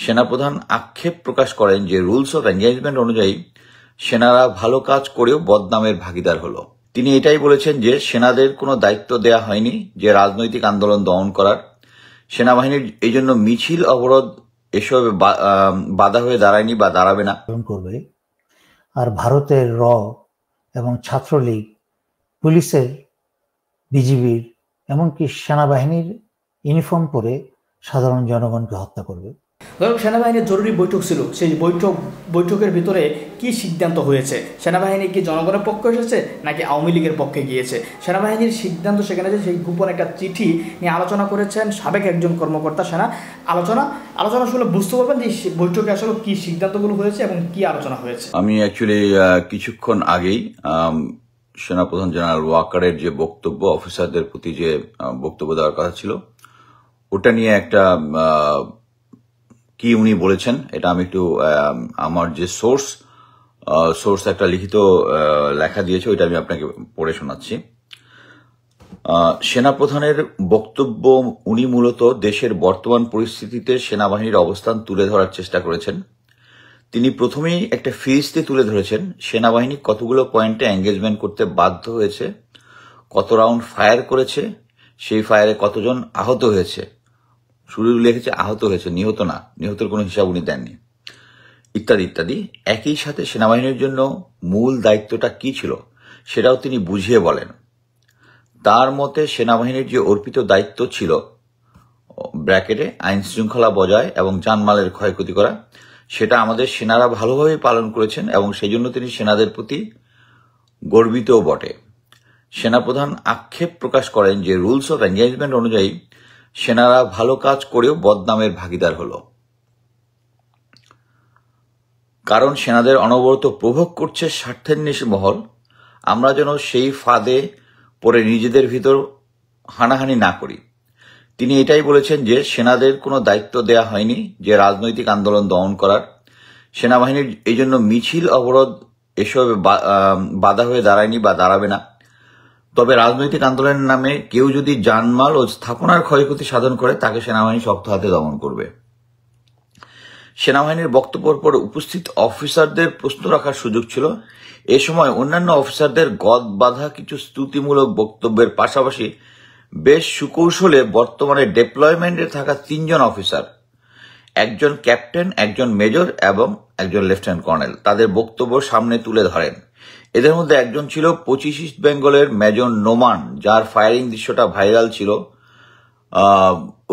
সেনাপ্রধান আক্ষেপ প্রকাশ করেন যে রুলস অফ এনগেজমেন্ট অনুযায়ী সেনারা ভালো কাজ করেও বদনামের ভাগিদার হলো। তিনি এটাই বলেছেন যে সেনাদের কোনো দায়িত্ব দেয়া হয়নি যে রাজনৈতিক আন্দোলন দমন করার। সেনাবাহিনীর এই জন্য মিছিল অবরোধ এসব বাধা হয়ে দাঁড়ায়নি বা দাঁড়াবে না করবে। আর ভারতের র এবং ছাত্রলীগ, পুলিশের, বিজিবির, এমনকি সেনাবাহিনীর ইউনিফর্ম পরে সাধারণ জনগণকে হত্যা করবে। সেনাবাহিনীর জরুরি বৈঠক ছিল, সেই বৈঠকের ভিতরে কি সিদ্ধান্ত হয়েছে? সেনাবাহিনী কি জনগণের পক্ষে এসেছে নাকি আওয়ামী লীগের পক্ষে গিয়েছে? সেনাবাহিনীর সিদ্ধান্ত সেখানে যে সেই গোপন একটা চিঠি নিয়ে আলোচনা করেছেন সাবেক একজন কর্মকর্তা। আলোচনা শুনে বুঝতে পারবেন যে বৈঠকে আসলে কি সিদ্ধান্তগুলো হয়েছে এবং কি আলোচনা হয়েছে। আমি অ্যাকচুয়ালি কিছুক্ষণ আগেই সেনাপ্রধান জেনারেল ওয়াকারের যে বক্তব্য, অফিসারদের প্রতি যে বক্তব্য দেওয়ার কথা ছিল, ওটা নিয়ে একটা কি উনি বলেছেন এটা আমি একটু আমার যে সোর্স একটা লিখিত লেখা দিয়েছে, ওইটা আমি আপনাকে পড়ে শোনাচ্ছি। সেনাপ্রধানের বক্তব্য, উনি মূলত দেশের বর্তমান পরিস্থিতিতে সেনাবাহিনীর অবস্থান তুলে ধরার চেষ্টা করেছেন। তিনি প্রথমেই একটা ফিরিস্তি তুলে ধরেছেন সেনাবাহিনী কতগুলো পয়েন্টে এঙ্গেজমেন্ট করতে বাধ্য হয়েছে, কত রাউন্ড ফায়ার করেছে, সেই ফায়ারে কতজন আহত হয়েছে। শুরু লিখেছে আহত হয়েছে, নিহত না, নিহতের কোনো হিসাব উনি দেননি, ইত্যাদি ইত্যাদি। একই সাথে সেনাবাহিনীর জন্য মূল দায়িত্বটা কি ছিল সেটাও তিনি বুঝিয়ে বলেন। তার মতে সেনাবাহিনীর যে অর্পিত দায়িত্ব ছিল ব্র্যাকেটে আইন শৃঙ্খলা বজায় এবং জানমালের ক্ষয়ক্ষতি করা, সেটা আমাদের সেনারা ভালোভাবে পালন করেছেন এবং সেই জন্য তিনি সেনাদের প্রতি গর্বিতও বটে। সেনাপ্রধান আক্ষেপ প্রকাশ করেন যে রুলস অফ এনগেজমেন্ট অনুযায়ী সেনারা ভালো কাজ করেও বদনামের ভাগিদার হলো, কারণ সেনাদের অনবরত প্রভোগ করছে স্বার্থান্বেষী মহল। আমরা যেন সেই ফাঁদে পরে নিজেদের ভিতর হানাহানি না করি। তিনি এটাই বলেছেন যে সেনাদের কোনো দায়িত্ব দেয়া হয়নি যে রাজনৈতিক আন্দোলন দমন করার। সেনাবাহিনীর এই জন্য মিছিল অবরোধ এসব বাধা হয়ে দাঁড়ায়নি বা দাঁড়াবে না। তবে রাজনৈতিক আন্দোলনের নামে কেউ যদি জানমাল ও স্থাপনার ক্ষয়ক্ষতি সাধন করে তাকে সেনাবাহিনী শক্ত হাতে দমন করবে। সেনাবাহিনীর বক্তব্যের পর উপস্থিত অফিসারদের প্রশ্ন রাখার সুযোগ ছিল। এ সময় অন্যান্য অফিসারদের গদ বাঁধা কিছু স্তুতিমূলক বক্তব্যের পাশাপাশি বেশ সুকৌশলে বর্তমানে ডেপ্লয়মেন্টে থাকা 3 জন অফিসার, একজন ক্যাপ্টেন, একজন মেজর এবং একজন লেফটেন্যান্ট কর্নেল, তাদের বক্তব্য সামনে তুলে ধরেন। এদের মধ্যে একজন ছিল 25 ইস্ট বেঙ্গলের মেজর নোমান, যার ফায়ারিং দৃশ্যটা ভাইরাল ছিল।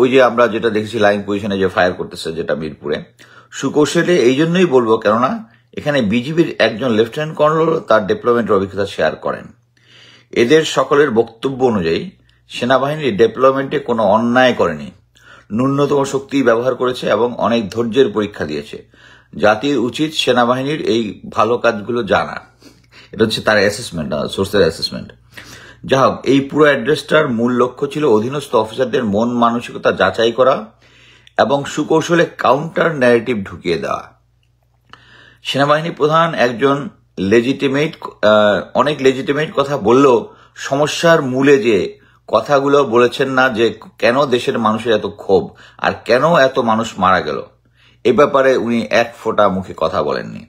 ওই যে আমরা যেটা দেখেছি লাইন পজিশনে যে ফায়ার করতেছে, যেটা মিরপুরে। সুকৌশলে এই জন্যই বলবো কেননা এখানে বিজিবির একজন লেফটেন্যান্ট কর্নেল তার ডেপ্লয়মেন্টের অভিজ্ঞতা শেয়ার করেন। এদের সকলের বক্তব্য অনুযায়ী সেনাবাহিনী ডেপ্লয়মেন্টে কোনো অন্যায় করেনি, ন্যূনতম শক্তি ব্যবহার করেছে এবং অনেক ধৈর্যের পরীক্ষা দিয়েছে। জাতির উচিত সেনাবাহিনীর এই ভালো কাজগুলো জানা। এটা হচ্ছে তার অ্যাসেসমেন্ট, সোর্সের অ্যাসেসমেন্ট। যা হোক, এই পুরো অ্যাড্রেসটার মূল লক্ষ্য ছিল অধীনস্থ অফিসারদের মন মানসিকতা যাচাই করা এবং সুকৌশলে কাউন্টার ন্যারেটিভ ঢুকিয়ে দেওয়া। সেনাবাহিনী প্রধান একজন অনেক লেজিটিমেট কথা বললেও সমস্যার মূলে যে কথাগুলো বলেছেন না, যে কেন দেশের মানুষের এত ক্ষোভ আর কেন এত মানুষ মারা গেল, এ ব্যাপারে উনি এক ফোঁটা মুখে কথা বলেননি।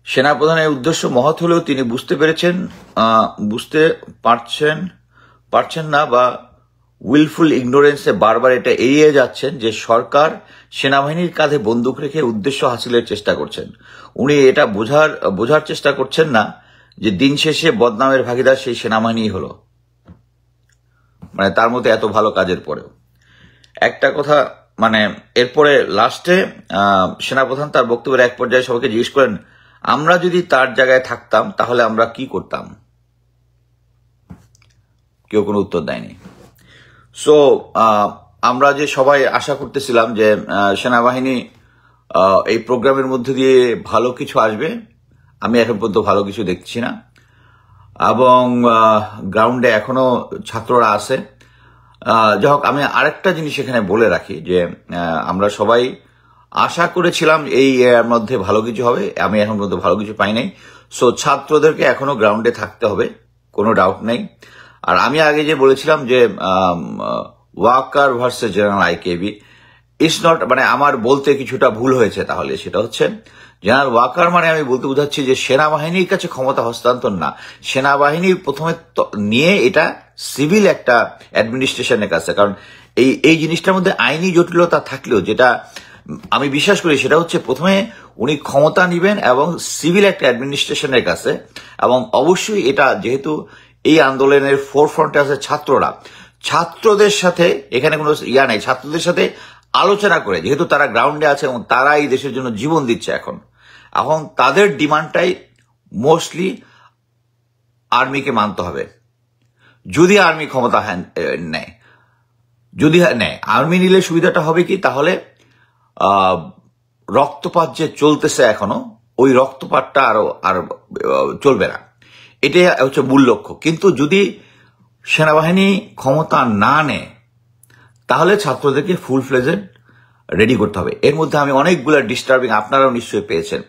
সেনাপ্রধানের উদ্দেশ্য মহৎ হলেও তিনি বুঝতে পারছেন না বা উইলফুল ইগনোরেন্সে বারবার এটা এড়িয়ে যাচ্ছেন যে সরকার সেনাবাহিনীর কাঁধে বন্দুক রেখে উদ্দেশ্য হাসিলের চেষ্টা করছেন। উনি এটা বোঝার চেষ্টা করছেন না যে দিন শেষে বদনামের ভাগিদার সেই সেনাবাহিনী হলো, মানে তার মধ্যে এত ভালো কাজের পরেও। একটা কথা, মানে এরপরে লাস্টে সেনাপ্রধান তার বক্তব্যের এক পর্যায়ে সবাইকে জিজ্ঞেস করেন, আমরা যদি তার জায়গায় থাকতাম তাহলে আমরা কি করতাম? কেউ কোনো উত্তর দেয়নি। সো আমরা যে সবাই আশা করতেছিলাম যে সেনাবাহিনী এই প্রোগ্রামের মধ্যে দিয়ে ভালো কিছু আসবে, আমি এখন পর্যন্ত ভালো কিছু দেখছি না। এবং গ্রাউন্ডে এখনো ছাত্ররা আছে। যাই হোক, আমি আরেকটা জিনিস এখানে বলে রাখি যে আমরা সবাই আশা করেছিলাম এই এর মধ্যে ভালো কিছু হবে, আমি এখন পর্যন্ত ভালো কিছু পাই নাই। সো ছাত্রদেরকে এখনো গ্রাউন্ডে থাকতে হবে, কোনো ডাউট নেই। আর আমি আগে যে বলেছিলাম যে Waqar versus General IKB, it's not, মানে আমার বলতে কিছুটা ভুল হয়েছে। তাহলে সেটা হচ্ছে জেনারেল ওয়াকার মানে আমি বলতে বোঝাচ্ছি যে সেনাবাহিনীর কাছে ক্ষমতা হস্তান্তর না, সেনাবাহিনী প্রথমে নিয়ে এটা সিভিল একটা অ্যাডমিনিস্ট্রেশনের কাছে। কারণ এই জিনিসটার মধ্যে আইনি জটিলতা থাকলেও যেটা আমি বিশ্বাস করি সেটা হচ্ছে প্রথমে উনি ক্ষমতা নিবেন এবং সিভিল একটা অ্যাডমিনিস্ট্রেশনের কাছে। এবং অবশ্যই এটা যেহেতু এই আন্দোলনের ফোরফ্রন্টে আছে ছাত্ররা, ছাত্রদের সাথে এখানে কোনো নেই, ছাত্রদের সাথে আলোচনা করে, যেহেতু তারা গ্রাউন্ডে আছে এবং তারা এই দেশের জন্য জীবন দিচ্ছে এখন তাদের ডিমান্ডটাই মোস্টলি আর্মিকে মানতে হবে। যদি আর্মি ক্ষমতা নেয়, যদি নেয়, আর্মি নিলে সুবিধাটা হবে কি, তাহলে রক্তপাত যে চলতেছে এখনো, ওই রক্তপাতটা আর চলবে না, এটাই হচ্ছে মূল লক্ষ্য। কিন্তু যদি সেনাবাহিনী ক্ষমতা না নেয় তাহলে ছাত্রদেরকে ফুল ফ্লেজেড রেডি করতে হবে। এর মধ্যে আমি অনেকগুলো ডিস্টার্বিং, আপনারাও নিশ্চয়ই পেয়েছেন,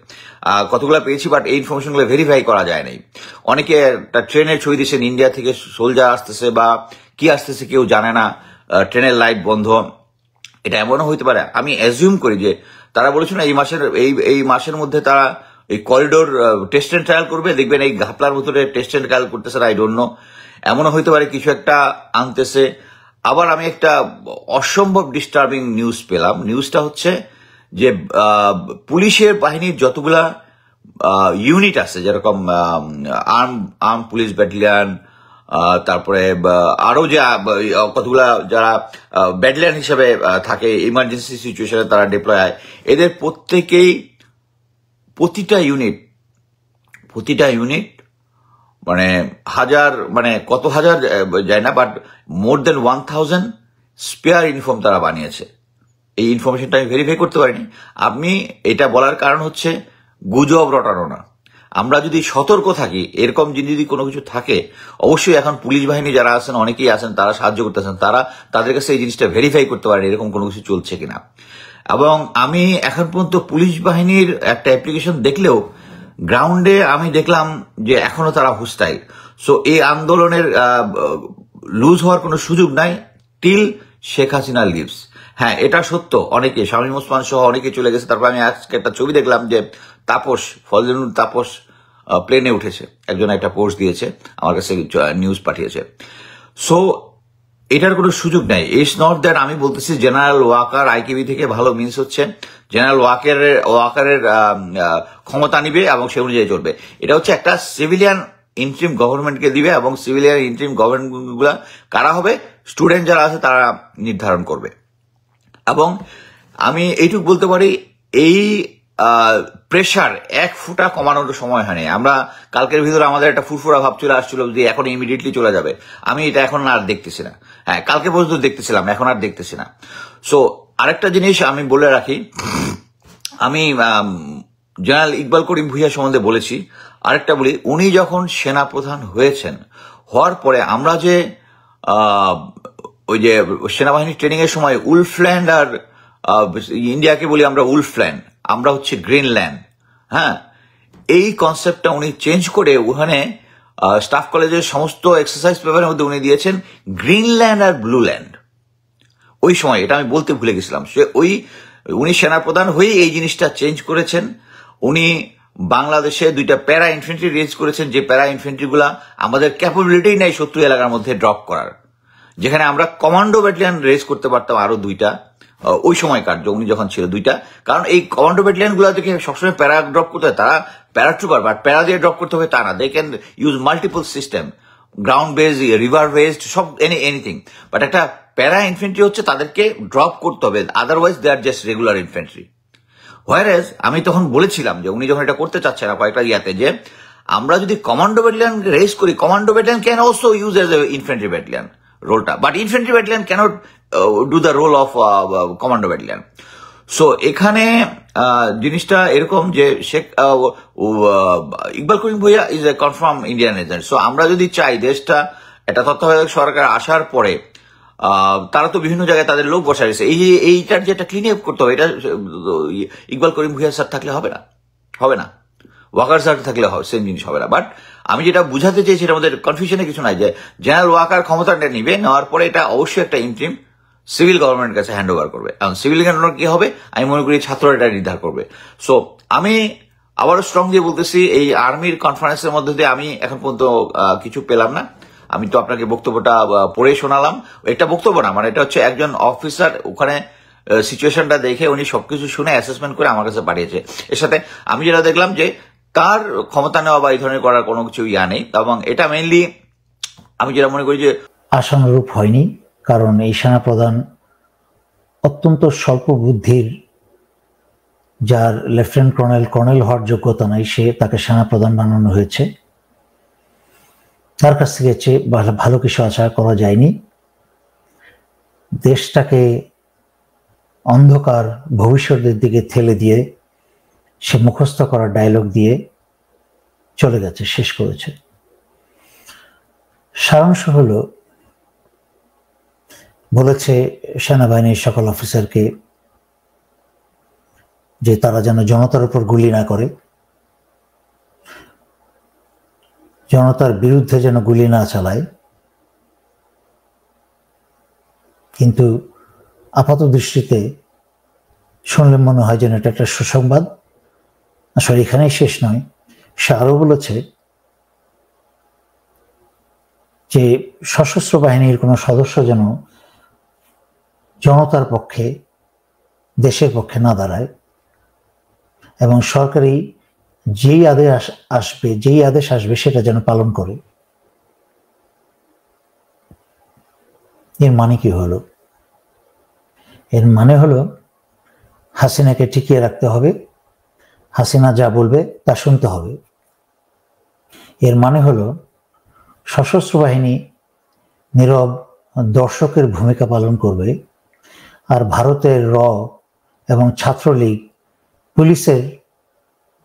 কতগুলো পেয়েছি, বাট এই ইনফরমেশনগুলো ভেরিফাই করা যায় নাই। অনেকে একটা ট্রেনের ছবি দিয়েছেন, ইন্ডিয়া থেকে সোলজার আসতেছে বা কি আসতেছে কেউ জানে না, ট্রেনের লাইট বন্ধ। এটা এমনও হইতে পারে, আমি অ্যাজিউম করি যে তারা বলেছিল এই মাসের মধ্যে তারা এই করিডোর টেস্ট এন্ড ট্রায়াল করবে, দেখবেন এই ঘাপলার ভিতরে টেস্ট এন্ড ট্রায়াল করতেছে, আই ডোন্ট নো, এমনও হইতে পারে কিছু একটা আনতেছে। আবার আমি একটা অসম্ভব ডিস্টার্বিং নিউজ পেলাম। নিউজটা হচ্ছে যে পুলিশের বাহিনীর যতগুলা ইউনিট আছে, যেরকম আর্ম পুলিশ ব্যাটালিয়ন, তারপরে আরো যে কতগুলা যারা ব্যাটালিয়ন হিসেবে থাকে ইমার্জেন্সি সিচুয়েশনে তারা ডিপ্লয় হয়, এদের প্রতিটা ইউনিট মানে কত হাজার যায় না, but more than 1000 spare uniform তারা বানিয়েছে। এই ইনফরমেশনটা আমি ভেরিফাই করতে পারিনি। আপনি এটা বলার কারণ হচ্ছে গুজব রটানো না। আমরা যদি সতর্ক থাকি, এরকম যদি কোনো কিছু থাকে, অবশ্যই এখন পুলিশ বাহিনী যারা আছেন, অনেকেই আছেন, তারা সাহায্য করতেছেন, তাদের কাছে এই জিনিসটা ভেরিফাই করতে পারেন এরকম কোনো কিছু চলছে কিনা। এবং আমি এখন পর্যন্ত পুলিশ বাহিনীর একটা অ্যাপ্লিকেশন দেখলেও গ্রাউন্ডে আমি দেখলাম যে এখনো তারা হোস্টাইল। সো এই আন্দোলনের লুজ হওয়ার কোনো সুযোগ নাই টিল শেখ হাসিনা লিভস। হ্যাঁ, এটা সত্য, অনেকে, শামীম ওসমান সহ অনেকে চলে গেছে। তারপর আমি আজকে একটা ছবি দেখলাম যে ফজলুল তাপস প্লেনে উঠেছে, একজন একটা পোস্ট দিয়েছে, আমার কাছে নিউজ পাঠিয়েছে। সো এটার কোনো সুযোগ নাই। ইটস নট দ্যাট আমি বলতেছি জেনারেল ওয়াকার আইকিবি থেকে ভালো, মিন্স হচ্ছে জেনারেল ওয়াকারের ক্ষমতা নিবে এবং সে অনুযায়ী চলবে। এটা হচ্ছে একটা সিভিলিয়ান ইন্টারিম গভর্নমেন্টকে দিবে, এবং সিভিলিয়ান ইন্টারিম গভর্নমেন্ট গুলা কারা হবে, স্টুডেন্ট যারা আছে তারা নির্ধারণ করবে। এবং আমি এইটুকু বলতে পারি, এই প্রেশার এক ফুটা কমানোর সময় হয়নি। আমরা কালকের ভিতরে আমাদের একটা ফুরফুরা ভাব চলে আসছিল যে এখন ইমিডিয়েটলি চলে যাবে, আমি এটা এখন আর দেখতেছি না। হ্যাঁ, কালকে পর্যন্ত দেখতেছিলাম, এখন আর দেখতেছি না। সো আরেকটা জিনিস আমি বলে রাখি, আমি জেনারেল ইকবাল করিম ভুঁইয়া সম্বন্ধে বলেছি, আরেকটা বলি, উনি যখন সেনাপ্রধান হওয়ার পরে আমরা যে ওই যে সেনাবাহিনী ট্রেনিং এর সময় উলফল্যান্ড আর ইন্ডিয়াকে বলি আমরা উলফল্যান্ড, আমরা হচ্ছে গ্রিনল্যান্ড, হ্যাঁ, এই কনসেপ্টটা উনি চেঞ্জ করে ওখানে স্টাফ কলেজের সমস্ত এক্সারসাইজ পেপারের মধ্যে উনি দিয়েছেন গ্রিনল্যান্ড আর ব্লুল্যান্ড। ওই সময় এটা আমি বলতে ভুলে গেছিলাম, উনি সেনাপ্রধান হয়ে এই জিনিসটা চেঞ্জ করেছেন। উনি বাংলাদেশে 2টা প্যারা ইনফেন্ট্রি রেজ করেছেন, যে প্যারা ইনফেন্ট্রি গুলা আমাদের ক্যাপাবিলিটি নাই শত্রু এলাকার মধ্যে ড্রপ করার, যেখানে আমরা কমান্ডো ব্যাটালিয়ন রেজ করতে পারতাম আরো 2টা ওই সময় কার্য উনি যখন ছিল 2টা। কারণ এই কমান্ডো ব্যাটালিয়ন গুলা থেকে সবসময় প্যারা ড্রপ করতে হয়, তারা প্যারাট্রুপার, বাট প্যারা দিয়ে ড্রপ করতে হবে তা না, they can use multiple system, ground based, river based, সব এনিথিং। বাট একটা প্যারা ইনফেন্ট্রি হচ্ছে তাদেরকে ড্রপ করতে হবে, otherwise they are just regular infantry. Whereas আমি তখন বলেছিলাম যে উনি যখন এটা করতে চাচ্ছে না কয়েকটা ইয়াতে, যে আমরা যদি কমান্ডো ব্যাটালিয়ন রেজ করি, commando battalion can also use as a infantry battalion রোলটা, but infantry battalion cannot do the role of commando battalion. So এখানে জিনিসটা এরকম যে Sheikh Iqbal Karim Bhuiyan is a confirm Indian agent. So আমরা যদি চাই দেশটা একটা তত্ত্বাবধায়ক সরকার আসার পরে, তারা তো বিভিন্ন জায়গায় তাদের লোক বসাইছে, এইটার যে একটা ক্লিন আপ করতে হবে, এটা ইকবাল করিম ভুঁইয়া স্যার থাকলে হবে না, ওয়াকার স্যার থাকলে সেম জিনিস হবে না। বাট আমি যেটা বুঝাতে চাইছি, এর মধ্যে কনফিউশনে কিছু নাই, যে জেনারেল ওয়াকার ক্ষমতাটা নেওয়ার পরে এটা অবশ্যই একটা ইন্টারিম সিভিল গভর্নমেন্টের কাছে হ্যান্ড ওভার করবে। এখন সিভিল গভর্নমেন্ট কি হবে, আমি মনে করি ছাত্ররা এটা নির্ধার করবে। সো আমি আবারও স্ট্রং দিয়ে বলতেছি, এই আর্মির কনফারেন্সের মধ্যে দিয়ে আমি এখন পর্যন্ত কিছু পেলাম না। আমি তো আপনাকে বক্তব্যটা পড়ে শোনালাম, একটা বক্তব্য না, মানে এটা হচ্ছে একজন অফিসার ওখানে সিচুয়েশনটা দেখে উনি সবকিছু শুনে অ্যাসেসমেন্ট করে আমার কাছে পাঠিয়েছে। এর সাথে আমি যেটা দেখলাম যে তার ক্ষমতা নেওয়া বা এই ধরনের করার কোনো কিছু নেই, এবং এটা মেইনলি আমি যেটা মনে করি যে আশানুরূপ হয়নি, কারণ এই সেনাপ্রধান অত্যন্ত স্বল্প বুদ্ধির, যার লেফটেন্যান্ট কর্নেল হওয়ার যোগ্যতা নাই, তাকে সেনাপ্রধান বানানো হয়েছে। তার কাছ থেকে চেয়ে ভালো কিছু আশা করা যায়নি। দেশটাকে অন্ধকার ভবিষ্যতের দিকে ঠেলে দিয়ে সে মুখস্থ করা ডায়লগ দিয়ে চলে গেছে, শেষ করেছে। সারাংশ হলো, বলেছে সেনাবাহিনীর সকল অফিসারকে যে তারা যেন জনতার উপর গুলি না করে, জনতার বিরুদ্ধে যেন গুলি না চালায়। কিন্তু আপাত দৃষ্টিতে শুনলে মনে হয় যেন এটা একটা সুসংবাদ। আসলে এখানেই শেষ নয়, সে আরো বলেছে যে সশস্ত্র বাহিনীর কোনো সদস্য যেন জনতার পক্ষে, দেশের পক্ষে না দাঁড়ায়, এবং সরকারি যেই আদেশ আসবে সেটা যেন পালন করে। এর মানে কি হলো? এর মানে হলো হাসিনাকে টিকিয়ে রাখতে হবে, হাসিনা যা বলবে তা শুনতে হবে। এর মানে হলো সশস্ত্র বাহিনী নীরব দর্শকের ভূমিকা পালন করবে, আর ভারতের র এবং ছাত্রলীগ, পুলিশের,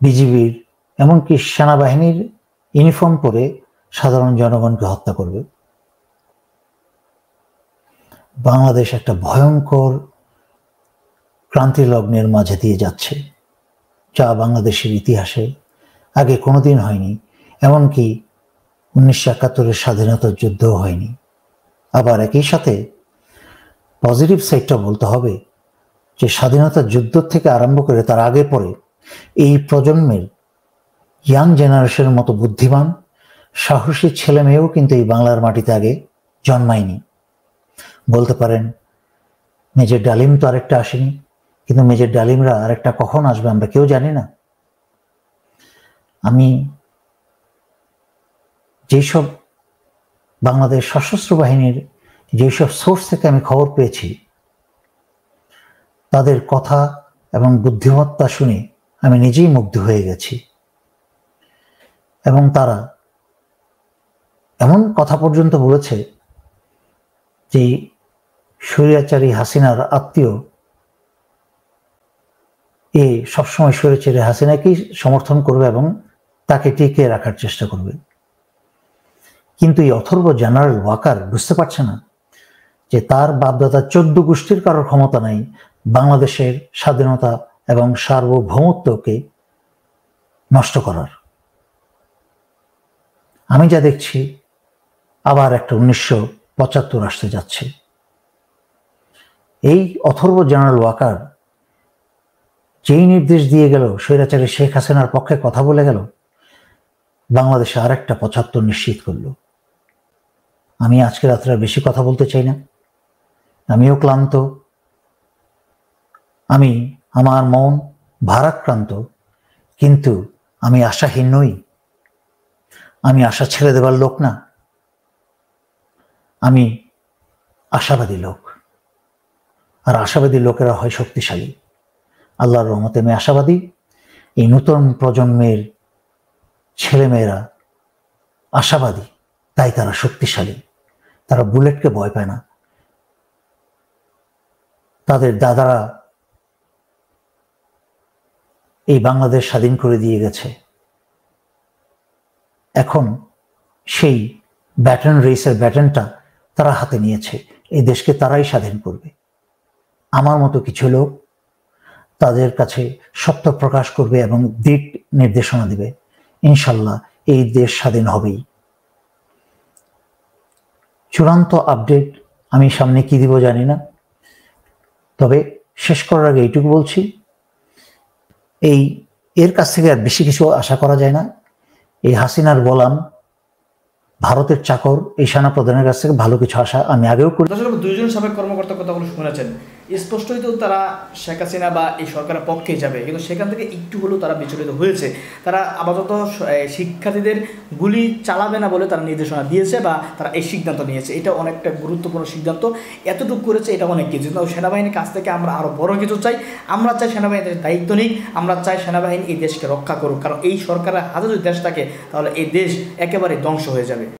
বিজিবির, এমনকি সেনাবাহিনীর ইউনিফর্ম পরে সাধারণ জনগণকে হত্যা করবে। বাংলাদেশ একটা ভয়ঙ্কর ক্রান্তি লগ্নের মাঝে দিয়ে যাচ্ছে, যা বাংলাদেশের ইতিহাসে আগে কোনোদিন হয়নি, এমনকি 1971-এর স্বাধীনতার যুদ্ধও হয়নি। আবার একই সাথে পজিটিভ সাইডটা বলতে হবে যে স্বাধীনতার যুদ্ধ থেকে আরম্ভ করে তার আগে পরে এই প্রজন্মের ইয়াং জেনারেশনের মতো বুদ্ধিমান, সাহসী ছেলে মেয়েও কিন্তু এই বাংলার মাটিতে আগে জন্মায়নি। বলতে পারেন মেজর ডালিম তো আরেকটা আসেনি, কিন্তু মেজর ডালিমরা আরেকটা কখন আসবে আমরা কেউ জানি না। আমি যেসব বাংলাদেশ সশস্ত্র বাহিনীর যেসব সোর্স থেকে আমি খবর পেয়েছি, তাদের কথা এবং বুদ্ধিমত্তা শুনে আমি নিজেই মুগ্ধ হয়ে গেছি। এবং তারা এমন কথা পর্যন্ত বলেছে যে স্বৈরাচারী হাসিনার আত্মীয় সবসময় স্বৈরাচারী হাসিনাকেই সমর্থন করবে এবং তাকে টিকিয়ে রাখার চেষ্টা করবে। কিন্তু এই অথর্ব জেনারেল ওয়াকার বুঝতে পারছে না যে তার বাপদাদা 14 গোষ্ঠীর কারোর ক্ষমতা নাই বাংলাদেশের স্বাধীনতা এবং সার্বভৌমত্বকে নষ্ট করার। আমি যা দেখছি আবার একটা 1975 আসতে যাচ্ছে। এই অথর্ব জেনারেল ওয়াকার যেই নির্দেশ দিয়ে গেল, স্বৈরাচারী শেখ হাসিনার পক্ষে কথা বলে গেল, বাংলাদেশে আর একটা 75 নিশ্চিত করলো। আমি আজকে রাত্রে আর বেশি কথা বলতে চাই না, আমিও ক্লান্ত, আমার মন ভারাক্রান্ত, কিন্তু আমি আশাহীন নই। আমি আশা ছেড়ে দেবার লোক না, আমি আশাবাদী লোক। আর আশাবাদী লোকেরা হয় শক্তিশালী। আল্লাহর রহমতে আমি আশাবাদী এই নতুন প্রজন্মের ছেলেমেয়েরা আশাবাদী, তাই তারা শক্তিশালী। তারা বুলেটকে ভয় পায় না। তাদের দাদারা এই বাংলাদেশ স্বাধীন করে দিয়ে গেছে। এখন সেই ব্যাটন রেসের ব্যাটনটা তারা হাতে নিয়েছে। এই দেশকে তারাই স্বাধীন করবে। আমার মতো কিছু লোক তাদের কাছে সত্য প্রকাশ করবে এবং দিক নির্দেশনা দিবে। ইনশাল্লাহ এই দেশ স্বাধীন হবেই। চূড়ান্ত আপডেট আমি সামনে কি দিব জানি না, তবে শেষ করার আগে এইটুকু বলছি, এর কাছ থেকে আর বেশি কিছু আশা করা যায় না। এই হাসিনার গোলাম, ভারতের চাকর, এই সেনা প্রধানের কাছ থেকে ভালো কিছু আশা আমি আগেও করি। দর্শক, দুইজন সাবেক কর্মকর্তার কথাগুলো শুনেছেন, স্পষ্টই তো তারা শেখ হাসিনা বা এই সরকারের পক্ষেই যাবে, কিন্তু সেখান থেকে একটু হলেও তারা বিচলিত হয়েছে। তারা আপাতত শিক্ষার্থীদের গুলি চালাবে না বলে তারা নির্দেশনা দিয়েছে বা তারা এই সিদ্ধান্ত নিয়েছে। এটা অনেকটা গুরুত্বপূর্ণ সিদ্ধান্ত, এতটুকু করেছে, এটা অনেক কিছু। কিন্তু সেনাবাহিনীর কাছ থেকে আমরা আরও বড় কিছু চাই। আমরা চাই সেনাবাহিনীর দায়িত্ব নিক, আমরা চাই সেনাবাহিনী এই দেশকে রক্ষা করুক, কারণ এই সরকারের হাতে যদি দেশ থাকে তাহলে এই দেশ একেবারে ধ্বংস হয়ে যাবে।